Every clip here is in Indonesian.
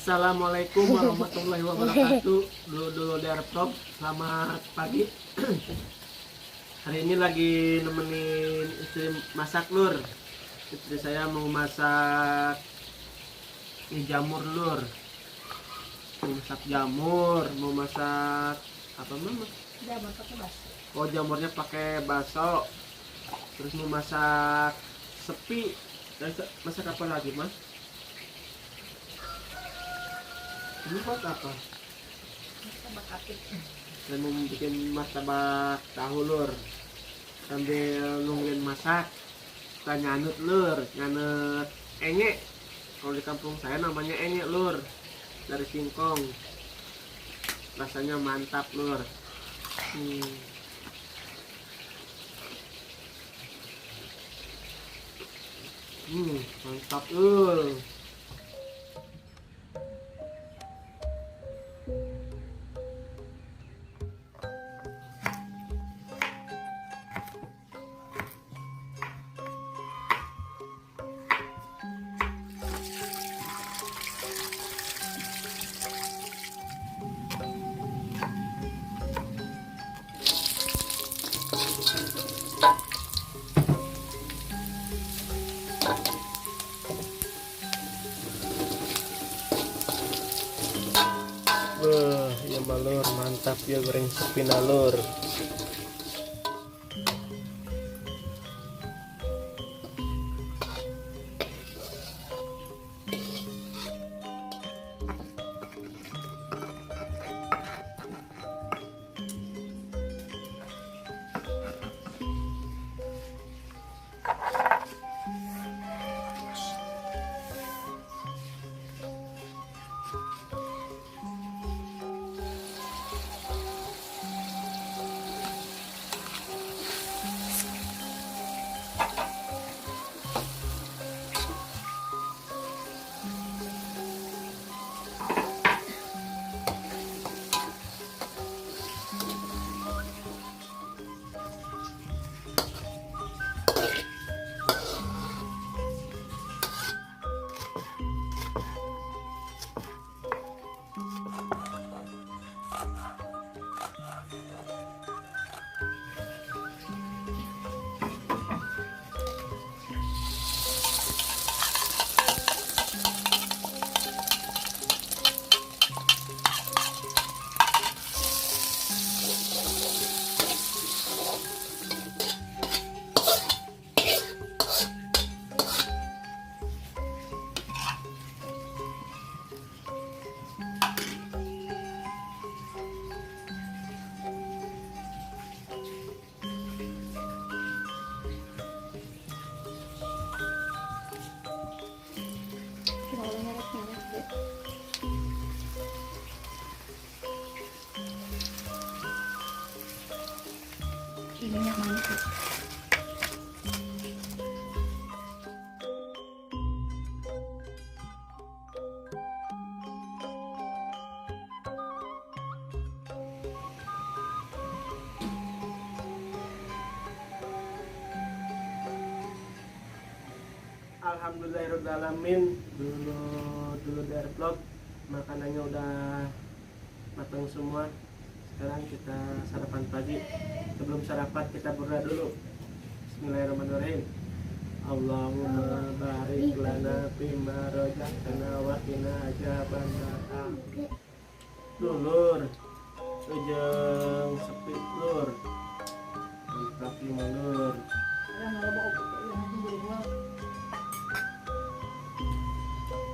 Assalamualaikum warahmatullahi wabarakatuh. Dulu Derprop, selamat pagi. Hari ini lagi nemenin istri masak, Lur. Istri saya mau masak ini jamur, Lur. Mau masak jamur, mau masak apa, Mama? Jamur pakai bakso. Oh, jamurnya pakai bakso. Terus mau masak sepi. Masak apa lagi, Mas? Ini buat apa? Martabak akik. Saya mau bikin martabak tahu, Lur. Sambil nungguin masak, kita nyanut, Lur. Nyanut enge. Kalau di kampung saya namanya enge, Lur. Dari singkong. Rasanya mantap, Lur. Mantap, Lur. Wah, ya Lur, mantap ya goreng sepina, Lur. Ini minyak manis. Alhamdulillahirobbilalamin. Dulu Dervlog, makanannya udah matang semua. Sekarang kita sarapan pagi. Sebelum sarapan kita berdoa dulu. Bismillahirrahmanirrahim. Allahumma barik lana fima razaqtana wa qina adzabannar. Lur, ujung sepi, Lur. Mantap lima, Lur.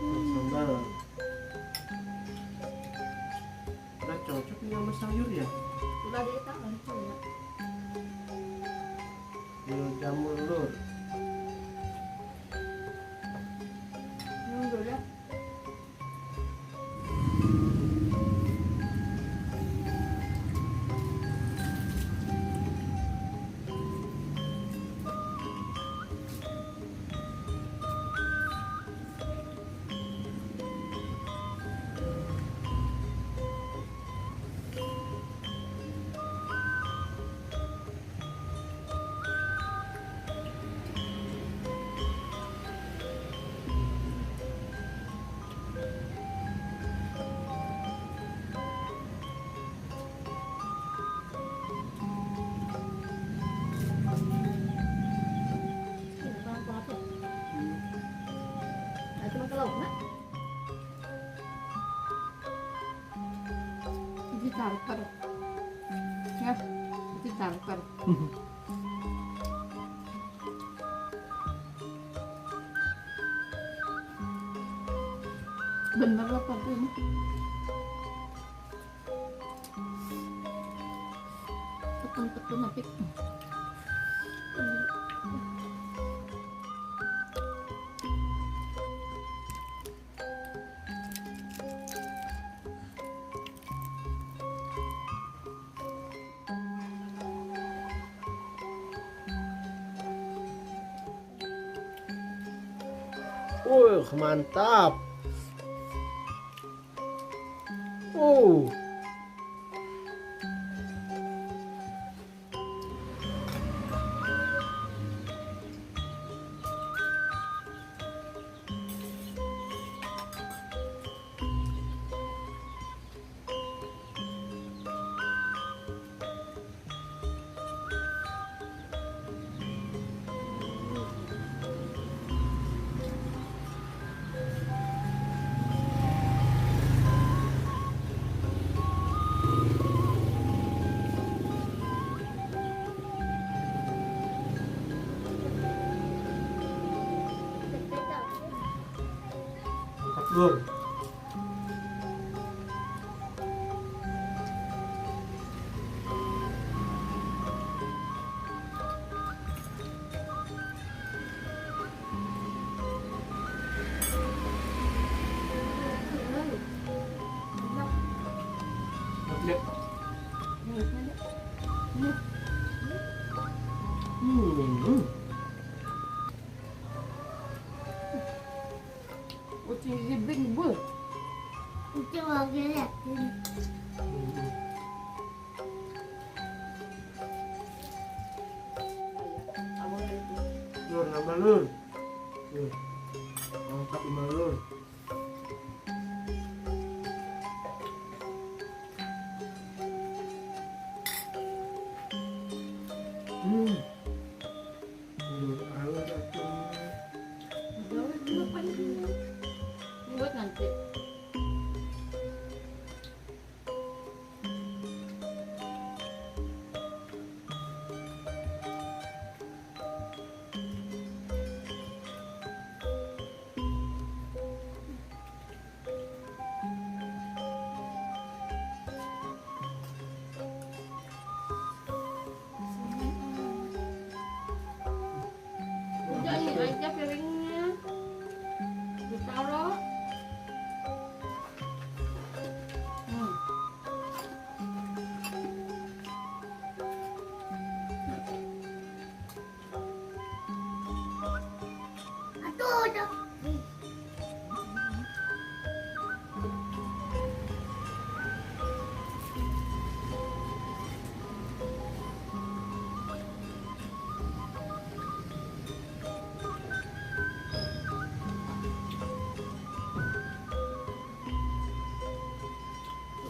Sambal. Udah cocok nih sama sayur ya? Udah ditangan punya. Jamur, Lur. Nunggu ya. Tartar. Ya, itu tartar. Bener apa tuh ini? Tekun-tekun tapi Mantap. Lur. Lihat. Ucing zibing bu. Itu lagi lihat. Lur, nambah lur. Angkat lima lur. Lur, halus atuh. Buat nanti. Udah ini aja piringnya. Ditaruh. Aduh, udah.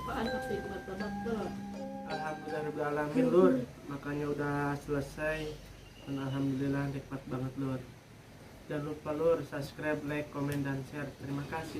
Apaan tapi buat Alhamdulillahirrahmanirrahim lur. Makanya udah selesai. Dan alhamdulillah nikmat banget lur. Jangan lupa lur subscribe, like, komen, dan share. Terima kasih.